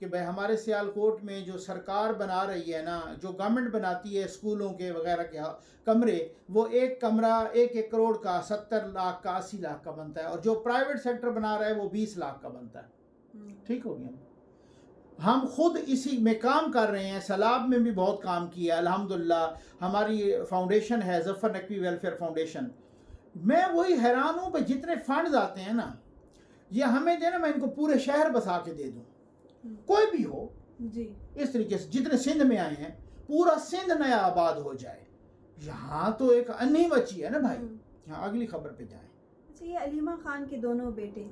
کہ بھائی ہمارے سیالکوٹ میں جو سرکار بنا رہی ہے نا، جو گورنمنٹ بناتی ہے اسکولوں کے وغیرہ کے کمرے، وہ ایک کمرہ 1 کروڑ کا 70 لاکھ کا 80 لاکھ کا بنتا ہے، اور جو پرائیویٹ سیکٹر بنا رہا ہے وہ 20 لاکھ کا بنتا ہے. ٹھیک ہو گیا. ہم خود اسی میں کام کر رہے ہیں، سیلاب میں بھی بہت کام کیا الحمدللہ. ہماری فاؤنڈیشن ہے ظفر نقوی ویلفیئر فاؤنڈیشن. میں وہی حیران ہوں کہ جتنے فنڈز آتے ہیں نا، یہ ہمیں دینا، میں ان کو پورے شہر بسا کے دے دوں، کوئی بھی ہو جی اس طریقے سے. جتنے سندھ میں آئے ہیں پورا سندھ نیا آباد ہو جائے. یہاں تو ایک انھی بچی ہے نا بھائی. یہاں اگلی خبر پہ جائیں. اچھا، یہ علیمہ خان کے دونوں بیٹے،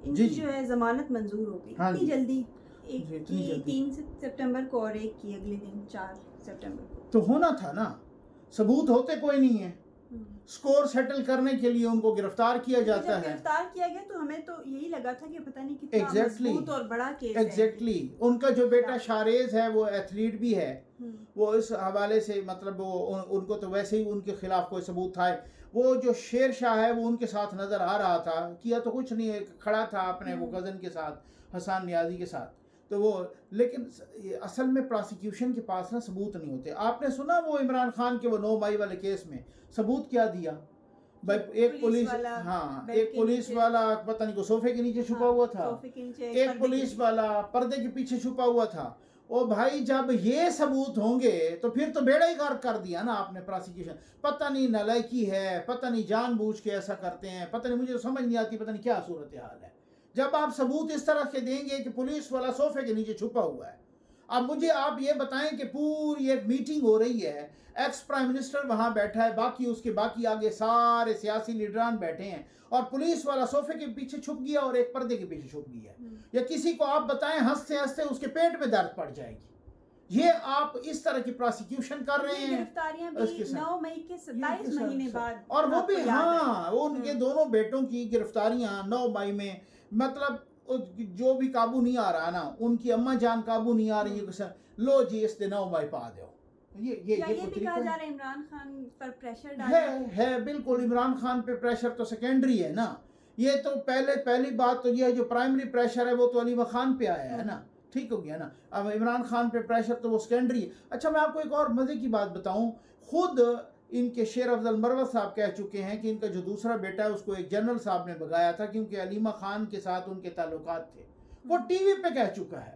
ان جی کی جو ہے ضمانت منظور ہو گئی اتنی جلدی، ایک کی 3 سپٹمبر کو اور ایک کی اگلے دن 4 سپٹمبر کو. تو ہونا تھا نا، ثبوت ہوتے کوئی نہیں ہے. سکور سیٹل کرنے کے لیے ان کو گرفتار کیا جاتا ہے. گرفتار کیا گیا تو ہمیں تو یہی لگا تھا کہ پتہ نہیں کتنا مضبوط اور بڑا کیس ہے. ایگزیکٹلی. ان کا جو بیٹا شاریز ہے وہ ایتھلیٹ بھی ہے. وہ اس حوالے سے مطلب وہ ان کو تو ویسے ہی ان کے خلاف کوئی ثبوت تھا. وہ جو شیر شاہ ہے وہ ان کے ساتھ نظر آ رہا تھا، کیا تو کچھ نہیں ہے، کھڑا تھا اپنے وہ کزن کے ساتھ، حسان نیازی کے ساتھ. تو وہ لیکن اصل میں پراسیکیوشن کے پاس نا ثبوت نہیں ہوتے. آپ نے سنا وہ عمران خان کے وہ 9 مئی والے کیس میں ثبوت کیا دیا؟ ایک پولیس والا پتہ نہیں کو صوفے کے نیچے چھپا ہوا تھا، ایک پولیس والا پردے کے پیچھے چھپا ہوا تھا. او بھائی جب یہ ثبوت ہوں گے تو پھر تو بیڑا ہی غرق کر دیا نا آپ نے پراسیکیوشن. پتہ نہیں نالائکی ہے، پتہ نہیں جان بوجھ کے ایسا کرتے ہیں، پتہ نہیں، مجھے سمجھ نہیں آتی، پتہ نہیں کیا صورتحال ہے. جب آپ ثبوت اس طرح کے دیں گے کہ پولیس والا صوفے کے نیچے چھپا ہوا ہے. اب مجھے آپ یہ بتائیں کہ پوری ایک میٹنگ ہو رہی ہے، ایکس پرائم منسٹر وہاں بیٹھا ہے، باقی اس کے باقی آگے سارے سیاسی لیڈران بیٹھے ہیں، اور پولیس والا صوفے کے پیچھے چھپ گیا اور ایک پردے کے پیچھے چھپ گیا. یا کسی کو آپ بتائیں ہنستے ہنستے اس کے پیٹ میں درد پڑ جائے گی. یہ آپ اس طرح کی پراسیکیوشن کر رہے ہیں. گرفتاریاں بھی 9 مئی کے 27 مہینے بعد، اور وہ بھی ان کے دونوں بیٹوں کی گرفتاریاں 9 مئی میں. مطلب جو بھی قابو نہیں آ رہا نا، ان کی اماں جان قابو نہیں آ رہی ہے، لو جی اس دے 9 مئی پا دو. یہ بھی کہا جا رہا ہے عمران خان پر پریشر ہے. بالکل عمران خان پہ پریشر تو سیکنڈری ہے نا. یہ تو پہلی بات تو یہ ہے، جو پرائمری پریشر ہے وہ تو علیمہ خان پہ آیا ہے نا. ٹھیک ہو گیا نا. اب عمران خان پہ پریشر تو وہ سیکنڈری ہے. اچھا میں آپ کو ایک اور مزے کی بات بتاؤں. خود ان کے شیر افضل مروت صاحب کہہ چکے ہیں کہ ان کا جو دوسرا بیٹا ہے اس کو ایک جنرل صاحب نے بگایا تھا کیونکہ علیمہ خان کے ساتھ ان کے تعلقات تھے. وہ ٹی وی پہ کہہ چکا ہے.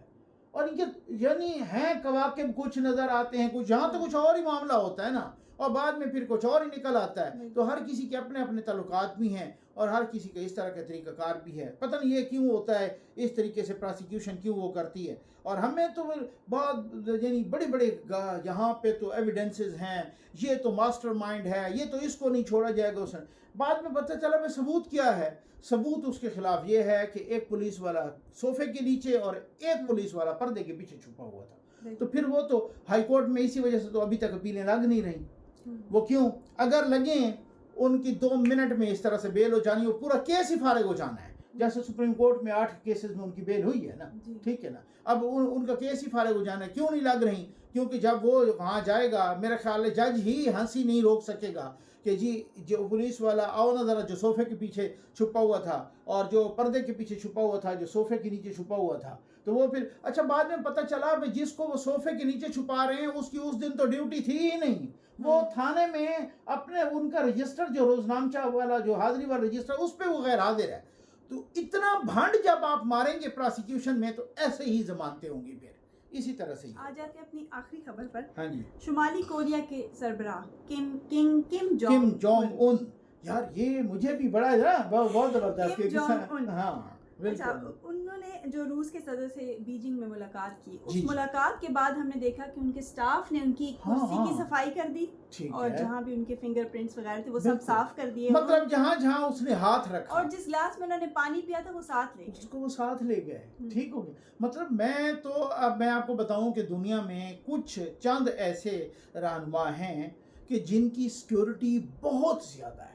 اور ان کے یعنی ہیں کواکب کچھ نظر آتے ہیں، کچھ یہاں تو کچھ اور ہی معاملہ ہوتا ہے نا، اور بعد میں پھر کچھ اور ہی نکل آتا ہے. تو ہر کسی کے اپنے اپنے تعلقات بھی ہیں اور ہر کسی کا اس طرح کا طریقہ کار بھی ہے. پتہ نہیں یہ کیوں ہوتا ہے، اس طریقے سے پراسیکیوشن کیوں وہ کرتی ہے. اور ہمیں تو بہت یعنی بڑے بڑے یہاں پہ تو ایویڈنسز ہیں، یہ تو ماسٹر مائنڈ ہے، یہ تو اس کو نہیں چھوڑا جائے گا. اسے بعد میں پتہ چلا میں ثبوت کیا ہے. ثبوت اس کے خلاف یہ ہے کہ ایک پولیس والا صوفے کے نیچے اور ایک پولیس والا پردے کے پیچھے چھپا ہوا تھا. تو پھر وہ تو ہائی کورٹ میں اسی وجہ سے تو ابھی تک اپیلیں لگ نہیں رہی. وہ کیوں؟ اگر لگیں ان کی 2 منٹ میں اس طرح سے بیل ہو جانی، وہ پورا کیس ہی فارغ ہو جانا ہے. جیسے سپریم کورٹ میں 8 کیسز میں ان کی بیل ہوئی ہے نا. ٹھیک ہے نا. اب ان کا کیس ہی فارغ ہو جانا ہے. کیوں نہیں لگ رہی؟ کیونکہ جب وہ وہاں جائے گا میرا خیال ہے جج ہی ہنسی نہیں روک سکے گا کہ جی جو پولیس والا آؤ نا ذرا، جو صوفے کے پیچھے چھپا ہوا تھا اور جو پردے کے پیچھے چھپا ہوا تھا، جو صوفے کے نیچے چھپا ہوا تھا. تو وہ پھر اچھا بعد میں پتہ چلا کہ جس کو وہ صوفے کے نیچے چھپا رہے ہیں اس کی اس دن تو ڈیوٹی تھی ہی نہیں. وہ تھانے میں اپنے ان کا رجسٹر جو روزنامچہ والا جو حاضری والا رجسٹر، اس پہ وہ غیر حاضر ہے. تو اتنا بھنڈ جب آپ ماریں گے پراسیکیوشن میں تو ایسے ہی ضمانتیں ہوں گی. پھر اسی طرح سے آ جاتے ہیں اپنی آخری خبر پر. ہاں جی. شمالی کوریا کے سربراہ کم جونگ ان. یار یہ مجھے بھی بڑا ہے نا، بہت زبردست. ہاں اچھا، انہوں نے جو روس کے صدر سے بیجنگ میں ملاقات کی، اس ملاقات کے بعد ہم نے دیکھا کہ ان کے سٹاف نے ان کی کرسی کی صفائی کر دی اور جہاں بھی ان کے فنگر پرنٹس وغیرہ تھے وہ سب صاف کر دیے. مطلب جہاں جہاں اس نے ہاتھ رکھا اور جس گلاس میں انہوں نے پانی پیا تھا وہ ساتھ لے گئے، اس کو وہ ساتھ لے گئے. ٹھیک ہو گیا. مطلب میں تو اب میں آپ کو بتاؤں کہ دنیا میں کچھ چند ایسے رہنما ہیں کہ جن کی سیکیورٹی بہت زیادہ ہے.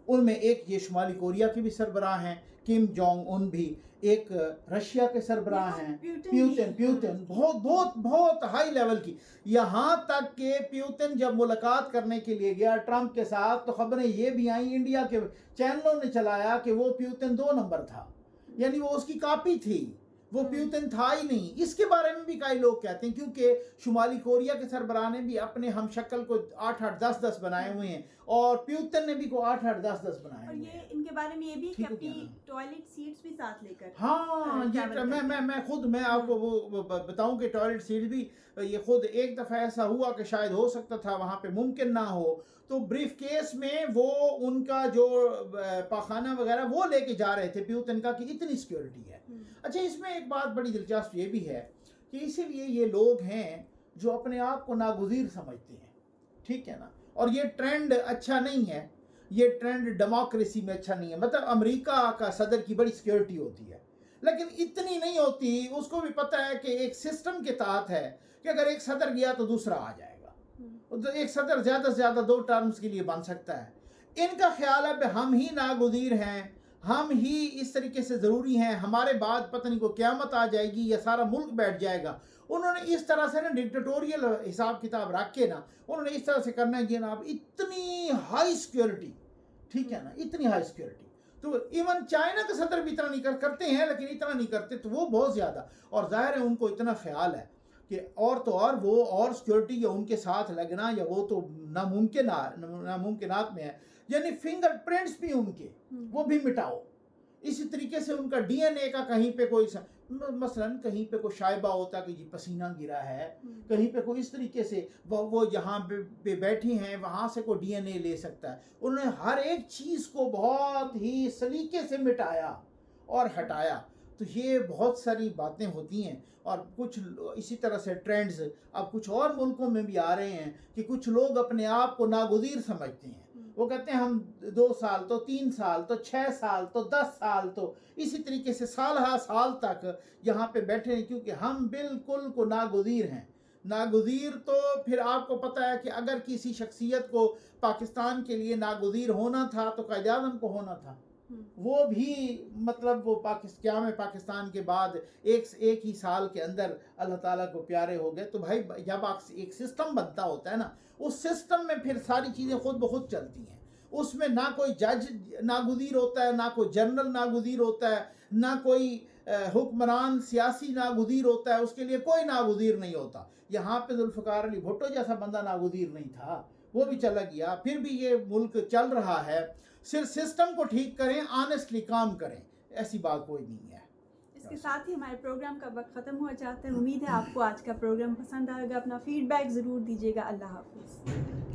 ان میں ایک یہ شمالی کوریا کے بھی سربراہ ہیں کم جونگ ان بھی، ایک رشیا کے سربراہ ہیں پیوتن، بہت ہائی لیول کی. یہاں تک کہ پیوتن جب ملاقات کرنے کے لیے گیا ٹرمپ کے ساتھ تو خبریں یہ بھی آئیں، انڈیا کے چینلوں نے چلایا کہ وہ پیوتن 2 نمبر تھا، یعنی وہ اس کی کاپی تھی. وہ پیوتن تھا ہی نہیں. اس کے بارے میں بھی کئی لوگ کہتے ہیں کیونکہ شمالی کوریا کے سربراہ نے بھی اپنے ہم شکل کو 8-8 10-10 بنائے ہوئے ہیں اور پیوتن نے بھی کو 8-8 10-10 بنائے ہوئے ہیں. اور یہ ان کے بارے میں یہ بھی کہ اپنی ٹوائلٹ سیٹس بھی ساتھ لے کر ہاں یہ میں آپ کو وہ بتاؤں کہ ٹوائلٹ سیٹ بھی یہ خود ایک دفعہ ایسا ہوا کہ شاید ہو سکتا تھا وہاں پہ ممکن نہ ہو تو بریف کیس میں وہ ان کا جو پاخانہ وغیرہ وہ لے کے جا رہے تھے پیوتن کا کہ اتنی سیکیورٹی ہے. اچھا اس میں ایک بات بڑی دلچسپ یہ بھی ہے کہ اسی لیے یہ لوگ ہیں جو اپنے آپ کو ناگزیر سمجھتے ہیں, ٹھیک ہے نا, اور یہ ٹرینڈ اچھا نہیں ہے, یہ ٹرینڈ ڈیموکریسی میں اچھا نہیں ہے. مطلب امریکہ کا صدر کی بڑی سیکیورٹی ہوتی ہے لیکن اتنی نہیں ہوتی, اس کو بھی پتہ ہے کہ ایک سسٹم کے تحت ہے کہ اگر ایک صدر گیا تو دوسرا آ جائے گا, تو ایک صدر زیادہ سے زیادہ 2 ٹرمز کے لیے بن سکتا ہے. ان کا خیال ہے کہ ہم ہی ناگزیر ہیں, ہم ہی اس طریقے سے ضروری ہیں, ہمارے بعد پتہ نہیں کو قیامت آ جائے گی یا سارا ملک بیٹھ جائے گا. انہوں نے اس طرح سے نا ڈکٹیٹوریل حساب کتاب رکھ کے نا انہوں نے اس طرح سے کرنا ہے جناب اتنی ہائی سیکیورٹی, ٹھیک ہے نا, اتنی ہائی سیکیورٹی. تو ایون چائنا کے صدر بھی اتنا نہیں کرتے ہیں لیکن اتنا نہیں کرتے تو وہ بہت زیادہ, اور ظاہر ہے ان کو اتنا خیال ہے کہ اور تو اور وہ اور سیکیورٹی یا ان کے ساتھ لگنا یا وہ تو ناممکنات میں ہے. یعنی فنگر پرنٹس بھی ان کے وہ بھی مٹاؤ. اسی طریقے سے ان کا ڈی این اے کا کہیں پہ کوئی مثلا کہیں پہ کوئی شائبہ ہوتا کہ جی پسینہ گرا ہے, کہیں پہ کوئی اس طریقے سے وہ جہاں پہ بیٹھے ہیں وہاں سے کوئی ڈی این اے لے سکتا ہے. انہوں نے ہر ایک چیز کو بہت ہی سلیقے سے مٹایا اور ہٹایا. تو یہ بہت ساری باتیں ہوتی ہیں اور کچھ اسی طرح سے ٹرینڈز اب کچھ اور ملکوں میں بھی آ رہے ہیں کہ کچھ لوگ اپنے آپ کو ناگزیر سمجھتے ہیں. وہ کہتے ہیں ہم 2 سال تو 3 سال تو 6 سال تو 10 سال تو اسی طریقے سے سال ہا سال تک یہاں پہ بیٹھے ہیں کیونکہ ہم بالکل کو ناگزیر ہیں. ناگزیر تو پھر آپ کو پتہ ہے کہ اگر کسی شخصیت کو پاکستان کے لیے ناگزیر ہونا تھا تو قائد اعظم کو ہونا تھا. وہ بھی مطلب وہ قیام پاکستان کے بعد ایک ہی سال کے اندر اللہ تعالیٰ کو پیارے ہو گئے. تو بھائی جب ایک سسٹم بنتا ہوتا ہے نا, اس سسٹم میں پھر ساری چیزیں خود بخود چلتی ہیں. اس میں نہ کوئی جج ناگزیر ہوتا ہے, نہ کوئی جنرل ناگزیر ہوتا ہے, نہ کوئی حکمران سیاسی ناگزیر ہوتا ہے, اس کے لیے کوئی ناگزیر نہیں ہوتا. یہاں پہ ذوالفقار علی بھٹو جیسا بندہ ناگزیر نہیں تھا, وہ بھی چلا گیا. پھر بھی یہ ملک چل رہا ہے. صرف سسٹم کو ٹھیک کریں, آنیسٹلی کام کریں, ایسی بات کوئی نہیں ہے. اس کے ساتھ ہی ہمارے پروگرام کا وقت ختم ہوا چاہتا ہے. امید ہے آپ کو آج کا پروگرام پسند آئے گا. اپنا فیڈ بیک ضرور دیجیے گا. اللہ حافظ.